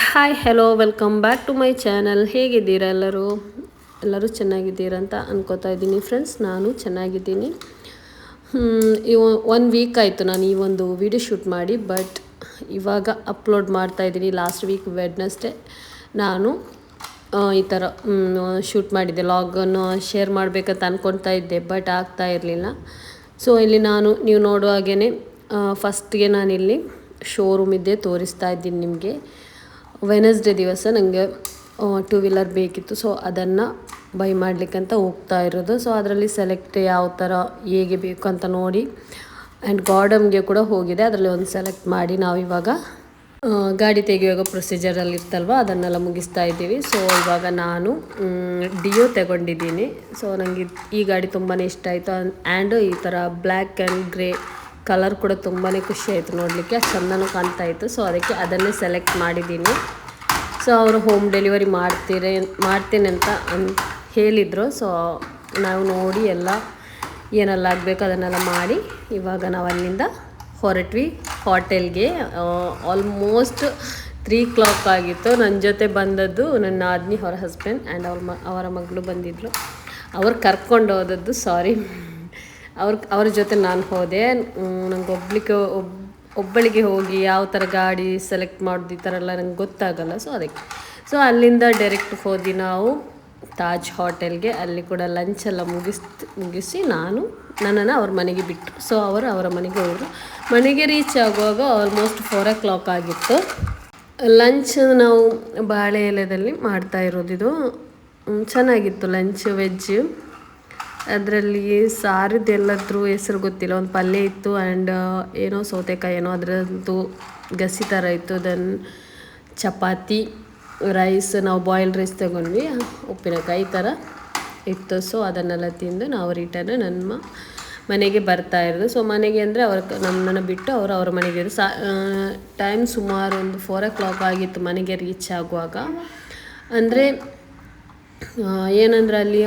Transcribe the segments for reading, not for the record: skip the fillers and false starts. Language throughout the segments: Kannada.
Hi hello welcome back to my channel. ಹೇಗಿದ್ದೀರಾ ಎಲ್ಲರೂ ಚೆನ್ನಾಗಿದ್ದೀರಾ ಅಂತ ಅನ್ಕೋತಾ ಇದ್ದೀನಿ ಫ್ರೆಂಡ್ಸ್. ನಾನು ಚೆನ್ನಾಗಿದ್ದೀನಿ. ಒನ್ ವೀಕ್ ಆಯಿತು ನಾನು ಈ ಒಂದು ವಿಡಿಯೋ ಶೂಟ್ ಮಾಡಿ, ಬಟ್ ಇವಾಗ ಅಪ್ಲೋಡ್ ಮಾಡ್ತಾಯಿದ್ದೀನಿ. ಲಾಸ್ಟ್ ವೀಕ್ ವೆಡ್ನೆಸ್ಡೇ ನಾನು ಈ ಥರ ಶೂಟ್ ಮಾಡಿದ್ದೆ. ಲಾಗನ್ನು ಶೇರ್ ಮಾಡಬೇಕಂತ ಅಂದ್ಕೊಳ್ತಾ ಇದ್ದೆ, ಬಟ್ ಆಗ್ತಾ ಇರಲಿಲ್ಲ. ಸೊ ಇಲ್ಲಿ ನೀವು ನೋಡೋ ಹಾಗೇ ಫಸ್ಟ್ಗೆ ನಾನಿಲ್ಲಿ ಶೋರೂಮ್ ಇದ್ದೇ ತೋರಿಸ್ತಾ ಇದ್ದೀನಿ ನಿಮಗೆ. ವೆನಸ್ಡೇ ದಿವಸ ನನಗೆ 2 ವೀಲರ್ ಬೇಕಿತ್ತು. ಸೊ ಅದನ್ನು ಬೈ ಮಾಡಲಿಕ್ಕಂತ ಹೋಗ್ತಾ ಇರೋದು. ಸೊ ಅದರಲ್ಲಿ ಸೆಲೆಕ್ಟ್ ಯಾವ ಥರ ಹೇಗೆ ಬೇಕು ಅಂತ ನೋಡಿ, ಆ್ಯಂಡ್ ಗಾರ್ಡನ್ಗೆ ಕೂಡ ಹೋಗಿದೆ. ಅದರಲ್ಲಿ ಒಂದು ಸೆಲೆಕ್ಟ್ ಮಾಡಿ ನಾವಿವಾಗ ಗಾಡಿ ತೆಗೆಯುವಾಗ ಪ್ರೊಸೀಜರಲ್ಲಿ ಇರ್ತಲ್ವ ಅದನ್ನೆಲ್ಲ ಮುಗಿಸ್ತಾ ಇದ್ದೀವಿ. ಸೊ ಇವಾಗ ನಾನು ಡಿಯೋ ತಗೊಂಡಿದ್ದೀನಿ. ಸೊ ನನಗೆ ಈ ಗಾಡಿ ತುಂಬಾ ಇಷ್ಟ ಆಯಿತು. ಆ್ಯಂಡ್ ಈ ಥರ ಬ್ಲ್ಯಾಕ್ ಆ್ಯಂಡ್ ಗ್ರೇ ಕಲರ್ ಕೂಡ ತುಂಬಾ ಖುಷಿ ಆಯಿತು ನೋಡಲಿಕ್ಕೆ, ಚೆಂದನೂ ಕಾಣ್ತಾ ಇತ್ತು. ಸೊ ಅದಕ್ಕೆ ಅದನ್ನೇ ಸೆಲೆಕ್ಟ್ ಮಾಡಿದ್ದೀನಿ. ಸೊ ಅವರು ಹೋಮ್ ಡೆಲಿವರಿ ಮಾಡ್ತೇನೆ ಅಂತ ಹೇಳಿದರು. ಸೊ ನಾವು ನೋಡಿ ಎಲ್ಲ ಏನೆಲ್ಲ ಆಗಬೇಕು ಅದನ್ನೆಲ್ಲ ಮಾಡಿ ಇವಾಗ ನಾವು ಅಲ್ಲಿಂದ ಹೊರಟ್ವಿ ಹೋಟೆಲ್ಗೆ. ಆಲ್ಮೋಸ್ಟ್ 3 o'clock ಆಗಿತ್ತು. ನನ್ನ ಜೊತೆ ಬಂದದ್ದು ನನ್ನ ಆದ್ಮಿ, ಅವರ ಹಸ್ಬೆಂಡ್ ಆ್ಯಂಡ್ ಅವರ ಮಗಳು ಬಂದಿದ್ದರು. ಅವ್ರು ಕರ್ಕೊಂಡು ಹೋದದ್ದು, ಸಾರಿ, ಅವ್ರ ಜೊತೆ ನಾನು ಹೋದೆ. ನಂಗೆ ಒಬ್ಬಳಿಗೆ ಹೋಗಿ ಯಾವ ಥರ ಗಾಡಿ ಸೆಲೆಕ್ಟ್ ಮಾಡೋದು ಈ ಥರ ಎಲ್ಲ ನಂಗೆ ಗೊತ್ತಾಗಲ್ಲ. ಸೊ ಅಲ್ಲಿಂದ ಡೈರೆಕ್ಟ್ ಹೋದ್ವಿ ನಾವು ತಾಜ್ ಹೋಟೆಲ್ಗೆ. ಅಲ್ಲಿ ಕೂಡ ಲಂಚೆಲ್ಲ ಮುಗಿಸಿ ನನ್ನನ್ನು ಅವ್ರ ಮನೆಗೆ ಬಿಟ್ಟರು. ಸೊ ಅವರ ಮನೆಗೆ ಹೋದರು. ಮನೆಗೆ ರೀಚ್ ಆಗುವಾಗ ಆಲ್ಮೋಸ್ಟ್ 4 o'clock ಆಗಿತ್ತು. ಲಂಚ್ ನಾವು ಬಾಳೆ ಎಲೆದಲ್ಲಿ ಮಾಡ್ತಾ ಇರೋದಿದು. ಚೆನ್ನಾಗಿತ್ತು ಲಂಚ್, ವೆಜ್. ಅದರಲ್ಲಿ ಸಾರದ್ದೆಲ್ಲದ್ರೂ ಹೆಸರು ಗೊತ್ತಿಲ್ಲ, ಒಂದು ಪಲ್ಯ ಇತ್ತು ಆ್ಯಂಡ್ ಏನೋ ಸೌತೆಕಾಯಿ ಏನೋ ಅದರದ್ದು ಗಸಿ ಥರ ಇತ್ತು. ದೆನ್ ಚಪಾತಿ, ರೈಸ್, ನಾವು ಬಾಯ್ಲ್ಡ್ ರೈಸ್ ತಗೊಂಡ್ವಿ, ಉಪ್ಪಿನಕಾಯಿ ಥರ ಇತ್ತು. ಸೊ ಅದನ್ನೆಲ್ಲ ತಿಂದು ನಾವು ರಿಟರ್ನ್ ನನ್ನ ಮನೆಗೆ ಬರ್ತಾ ಇರೋದು. ಸೊ ಮನೆಗೆ ಅಂದರೆ ನಮ್ಮನ್ನು ಬಿಟ್ಟು ಅವರ ಮನೆಗೆ ಇರೋದು. ಟೈಮ್ ಸುಮಾರು ಒಂದು 4 o'clock ಆಗಿತ್ತು ಮನೆಗೆ ರೀಚ್ ಆಗುವಾಗ. ಅಂದರೆ ಏನಂದರೆ ಅಲ್ಲಿ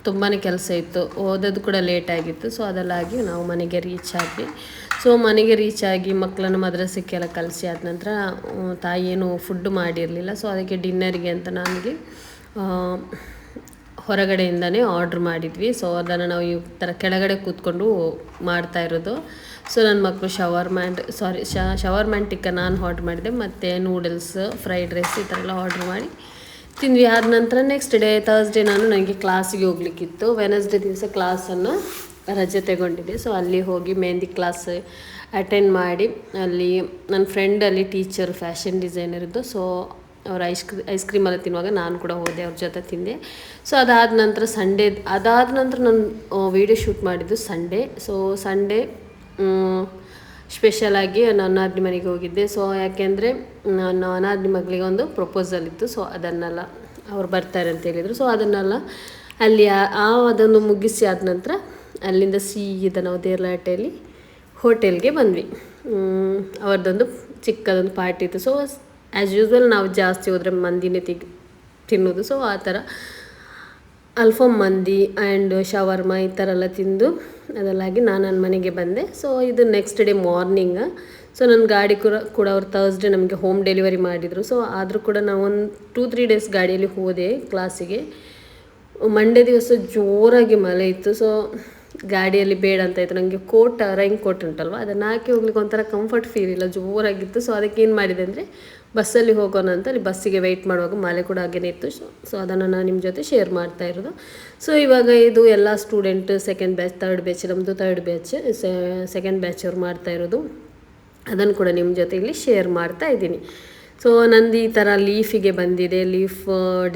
ತುಂಬಾ ಕೆಲಸ ಇತ್ತು, ಓದೋದು ಕೂಡ ಲೇಟ್ ಆಗಿತ್ತು. ಸೊ ಅದೆಲ್ಲಾಗಿ ನಾವು ಮನೆಗೆ ರೀಚ್ ಆದ್ವಿ. ಸೊ ಮನೆಗೆ ರೀಚ್ ಆಗಿ ಮಕ್ಕಳನ್ನು ಮದ್ರಸಕ್ಕೆಲ್ಲ ಕಳಿಸಿ ಆದ ನಂತರ ತಾಯಿ ಏನು ಫುಡ್ ಮಾಡಿರಲಿಲ್ಲ. ಸೊ ಅದಕ್ಕೆ ಡಿನ್ನರಿಗೆ ಅಂತ ನನಗೆ ಹೊರಗಡೆಯಿಂದನೇ ಆರ್ಡ್ರ್ ಮಾಡಿದ್ವಿ. ಸೊ ಅದನ್ನು ನಾವು ಈ ಥರ ಕೆಳಗಡೆ ಕೂತ್ಕೊಂಡು ಮಾಡ್ತಾ ಇರೋದು. ಸೊ ನನ್ನ ಮಕ್ಕಳು ಶವರ್ಮ್ಯಾನ್ ಟಿಕ್ಕ ನಾನು ಆರ್ಡ್ರ್ ಮಾಡಿದೆ, ಮತ್ತು ನೂಡಲ್ಸ್, ಫ್ರೈಡ್ ರೈಸ್ ಈ ಥರ ಎಲ್ಲ ಆರ್ಡ್ರ್ ಮಾಡಿ ತಿಂದ್ವಿ. ಆದ ನಂತರ ನೆಕ್ಸ್ಟ್ ಡೇ ಥರ್ಸ್ಡೇ ನನಗೆ ಕ್ಲಾಸಿಗೆ ಹೋಗ್ಲಿಕ್ಕಿತ್ತು. ವೆನಸ್ಡೇ ದಿವಸ ಕ್ಲಾಸನ್ನು ರಜೆ ತಗೊಂಡಿದ್ದೆ. ಸೊ ಅಲ್ಲಿ ಹೋಗಿ ಮೆಹಂದಿ ಕ್ಲಾಸ್ ಅಟೆಂಡ್ ಮಾಡಿ, ಅಲ್ಲಿ ನನ್ನ ಫ್ರೆಂಡಲ್ಲಿ ಟೀಚರ್ ಫ್ಯಾಷನ್ ಡಿಸೈನರ್ ಇದ್ದು. ಸೊ ಅವ್ರು ಐಸ್ ಕ್ರೀಮೆಲ್ಲ ತಿನ್ನುವಾಗ ನಾನು ಕೂಡ ಹೋದೆ, ಅವ್ರ ಜೊತೆ ತಿಂದೆ. ಸೊ ಅದಾದ ನಂತರ ನಾನು ವೀಡಿಯೋ ಶೂಟ್ ಮಾಡಿದ್ದು ಸಂಡೇ. ಸೊ ಸಂಡೇ ಸ್ಪೆಷಲಾಗಿ ನನ್ನ ಅನಾದ್ನಿ ಮನೆಗೆ ಹೋಗಿದ್ದೆ. ಸೊ ಯಾಕೆಂದರೆ ನನ್ನ ಅನಾದ್ನಿ ಮಗಳಿಗೆ ಒಂದು ಪ್ರಪೋಸಲ್ ಇತ್ತು. ಸೊ ಅದನ್ನೆಲ್ಲ ಅವ್ರು ಬರ್ತಾರೆ ಅಂತ ಹೇಳಿದರು. ಸೊ ಅದನ್ನೆಲ್ಲ ಅಲ್ಲಿ ಅದನ್ನು ಮುಗಿಸಿ ಆದ ನಂತರ ಅಲ್ಲಿಂದ ಸೀದಾ ನಾವು ದೇರ್ಲಾಟೆಯಲ್ಲಿ ಹೋಟೆಲ್ಗೆ ಬಂದ್ವಿ. ಅವ್ರದ್ದೊಂದು ಚಿಕ್ಕದೊಂದು ಪಾರ್ಟಿ ಇತ್ತು. ಸೊ ಆ್ಯಸ್ ಯೂಸ್ವಲ್ ನಾವು ಜಾಸ್ತಿ ಹೋದರೆ ಮಂದಿನೇ ತಿನ್ನೋದು. ಸೊ ಆ ಥರ ಅಲ್ಫಾಮ್ ಮಂದಿ ಆ್ಯಂಡ್ ಶವರ್ಮ ಈ ಥರ ಎಲ್ಲ ತಿಂದು ಅದೆಲ್ಲಾಗಿ ನಾನು ನನ್ನ ಮನೆಗೆ ಬಂದೆ. ಸೊ ಇದು ನೆಕ್ಸ್ಟ್ ಡೇ ಮಾರ್ನಿಂಗ್. ಸೊ ನನ್ನ ಗಾಡಿ ಕೂಡ ಅವ್ರು ಥರ್ಸ್ಡೇ ನಮಗೆ ಹೋಮ್ ಡೆಲಿವರಿ ಮಾಡಿದರು. ಸೊ ಆದರೂ ಕೂಡ ನಾವು ಒಂದು 2-3 days ಗಾಡಿಯಲ್ಲಿ ಹೋದೆ ಕ್ಲಾಸಿಗೆ. ಮಂಡೇ ದಿವಸ ಜೋರಾಗಿ ಮಳೆ ಇತ್ತು. ಸೊ ಗಾಡಿಯಲ್ಲಿ ಬೇಡ ಅಂತ ಇತ್ತು. ನನಗೆ ರೈನ್ ಕೋಟ್ ಉಂಟಲ್ವ, ಅದನ್ನು ಹಾಕಿ ಹೋಗ್ಲಿಕ್ಕೆ ಒಂಥರ ಕಂಫರ್ಟ್ ಫೀಲ್ ಇಲ್ಲ, ಜೋರಾಗಿತ್ತು. ಸೊ ಅದಕ್ಕೆ ಏನು ಮಾಡಿದೆ ಅಂದರೆ ಬಸ್ಸಲ್ಲಿ ಹೋಗೋಣ ಅಂತ ಅಲ್ಲಿ ಬಸ್ಸಿಗೆ ವೆಯ್ಟ್ ಮಾಡುವಾಗ ಮಳೆ ಕೂಡ ಹಾಗೇ ಇತ್ತು. ಸೊ ಅದನ್ನು ನಾನು ನಿಮ್ಮ ಜೊತೆ ಶೇರ್ ಮಾಡ್ತಾ ಇರೋದು. ಸೊ ಇವಾಗ ಇದು ಎಲ್ಲ student second batch, third batch, ನಮ್ಮದು ಥರ್ಡ್ ಬ್ಯಾಚ್, ಸೆಕೆಂಡ್ ಬ್ಯಾಚ್ ಅವ್ರು ಮಾಡ್ತಾ ಇರೋದು. ಅದನ್ನು ಕೂಡ ನಿಮ್ಮ ಜೊತೆ ಇಲ್ಲಿ ಶೇರ್ ಮಾಡ್ತಾ ಇದ್ದೀನಿ. ಸೊ ನಂದು ಈ ಥರ ಲೀಫಿಗೆ ಬಂದಿದೆ, ಲೀಫ್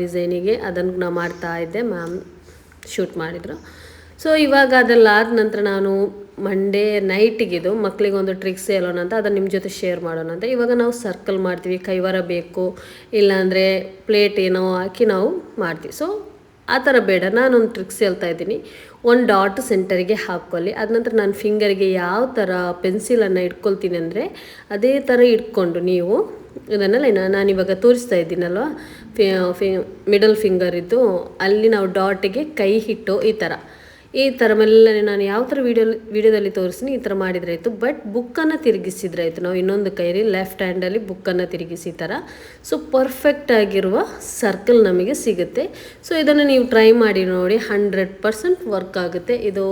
ಡಿಸೈನಿಗೆ ಅದನ್ನು ನಾನು ಮಾಡ್ತಾ ಇದ್ದೆ, ಮ್ಯಾಮ್ ಶೂಟ್ ಮಾಡಿದರು. ಸೊ ಇವಾಗ ಅದೆಲ್ಲ ಆದ ನಂತರ ನಾನು ಮಂಡೇ ನೈಟಿಗಿದು ಮಕ್ಕಳಿಗೆ ಒಂದು ಟ್ರಿಕ್ಸ್ ಹೇಳೋಣ ಅಂತ ಅದನ್ನು ನಿಮ್ಮ ಜೊತೆ ಶೇರ್ ಮಾಡೋಣ ಅಂತ. ಇವಾಗ ನಾವು ಸರ್ಕಲ್ ಮಾಡ್ತೀವಿ, ಕೈವಾರ ಬೇಕು, ಇಲ್ಲಾಂದರೆ ಪ್ಲೇಟ್ ಏನೋ ಹಾಕಿ ನಾವು ಮಾಡ್ತೀವಿ. ಸೊ ಆ ಥರ ಬೇಡ, ನಾನೊಂದು ಟ್ರಿಕ್ಸ್ ಹೇಳ್ತಾ ಇದ್ದೀನಿ. ಒಂದು ಡಾಟ್ ಸೆಂಟರಿಗೆ ಹಾಕ್ಕೊಳ್ಳಿ. ಅದ ನಂತರ ನಾನು ಫಿಂಗರ್ಗೆ ಯಾವ ಥರ ಪೆನ್ಸಿಲನ್ನು ಇಟ್ಕೊಳ್ತೀನಿ ಅಂದರೆ ಅದೇ ಥರ ಇಟ್ಕೊಂಡು ನೀವು ಇದನ್ನೆಲ್ಲ ನಾನಿವಾಗ ತೋರಿಸ್ತಾ ಇದ್ದೀನಲ್ವ, ಮಿಡಲ್ ಫಿಂಗರ್ ಇದ್ದು ಅಲ್ಲಿ ನಾವು ಡಾಟಿಗೆ ಕೈ ಹಿಟ್ಟು ಈ ಥರ ಈ ಥರ ಮೆಲ್ಲನೆ ನಾನು ಯಾವ ಥರ ವಿಡಿಯೋದಲ್ಲಿ ತೋರಿಸ್ತೀನಿ ಈ ಥರ ಮಾಡಿದರೆ ಆಯಿತು. ಬಟ್ ಬುಕ್ಕನ್ನು ತಿರುಗಿಸಿದ್ರೆ ಆಯಿತು. ನಾವು ಇನ್ನೊಂದು ಕೈಯಲ್ಲಿ ಲೆಫ್ಟ್ ಹ್ಯಾಂಡಲ್ಲಿ ಬುಕ್ಕನ್ನು ತಿರುಗಿಸಿ ಥರ. ಸೊ ಪರ್ಫೆಕ್ಟ್ ಆಗಿರುವ ಸರ್ಕಲ್ ನಮಗೆ ಸಿಗುತ್ತೆ. ಸೊ ಇದನ್ನು ನೀವು ಟ್ರೈ ಮಾಡಿ ನೋಡಿ, 100% ವರ್ಕ್ ಆಗುತ್ತೆ. ಇದು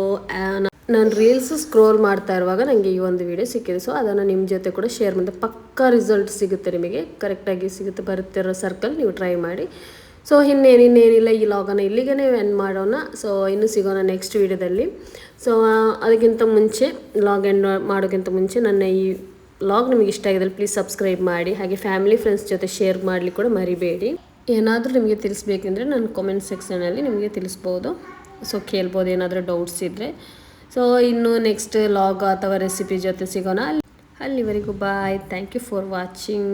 ನಾನು ರೀಲ್ಸ್ ಸ್ಕ್ರೋಲ್ ಮಾಡ್ತಾ ಇರುವಾಗ ನನಗೆ ಈ ಒಂದು ವಿಡಿಯೋ ಸಿಕ್ಕಿದೆ. ಸೊ ಅದನ್ನು ನಿಮ್ಮ ಜೊತೆ ಕೂಡ ಶೇರ್ ಮಾಡಿದೆ. ಪಕ್ಕಾ ರಿಸಲ್ಟ್ ಸಿಗುತ್ತೆ ನಿಮಗೆ, ಕರೆಕ್ಟಾಗಿ ಸಿಗುತ್ತೆ. ಬರುತ್ತಿರೋ ಸರ್ಕಲ್ ನೀವು ಟ್ರೈ ಮಾಡಿ. ಸೊ ಇನ್ನೇನಿಲ್ಲ, ಈ ಲಾಗನ್ನು ಇಲ್ಲಿಗೆ ಎಂಡ್ ಮಾಡೋಣ. ಸೊ ಇನ್ನೂ ಸಿಗೋಣ ನೆಕ್ಸ್ಟ್ ವೀಡಿಯೋದಲ್ಲಿ. ಸೊ ಅದಕ್ಕಿಂತ ಮುಂಚೆ ಲಾಗ್ ಎಂಡ್ ಮಾಡೋಕ್ಕಿಂತ ಮುಂಚೆ ನನ್ನ ಈ ಲಾಗ್ ನಿಮಗೆ ಇಷ್ಟ ಆಗಿದ್ದಲ್ಲಿ ಪ್ಲೀಸ್ ಸಬ್ಸ್ಕ್ರೈಬ್ ಮಾಡಿ. ಹಾಗೆ ಫ್ಯಾಮಿಲಿ ಫ್ರೆಂಡ್ಸ್ ಜೊತೆ ಶೇರ್ ಮಾಡಲಿಕ್ಕೆ ಕೂಡ ಮರಿಬೇಡಿ. ಏನಾದರೂ ನಿಮಗೆ ತಿಳಿಸ್ಬೇಕೆಂದರೆ ನನ್ನ ಕಾಮೆಂಟ್ ಸೆಕ್ಷನಲ್ಲಿ ನಿಮಗೆ ತಿಳಿಸ್ಬೋದು. ಸೊ ಕೇಳ್ಬೋದು ಏನಾದರೂ ಡೌಟ್ಸ್ ಇದ್ದರೆ. ಸೊ ಇನ್ನು ನೆಕ್ಸ್ಟ್ ಲಾಗ್ ಅಥವಾ ರೆಸಿಪಿ ಜೊತೆ ಸಿಗೋಣ. ಅಲ್ಲಿವರೆಗೂ bye. Thank you for watching.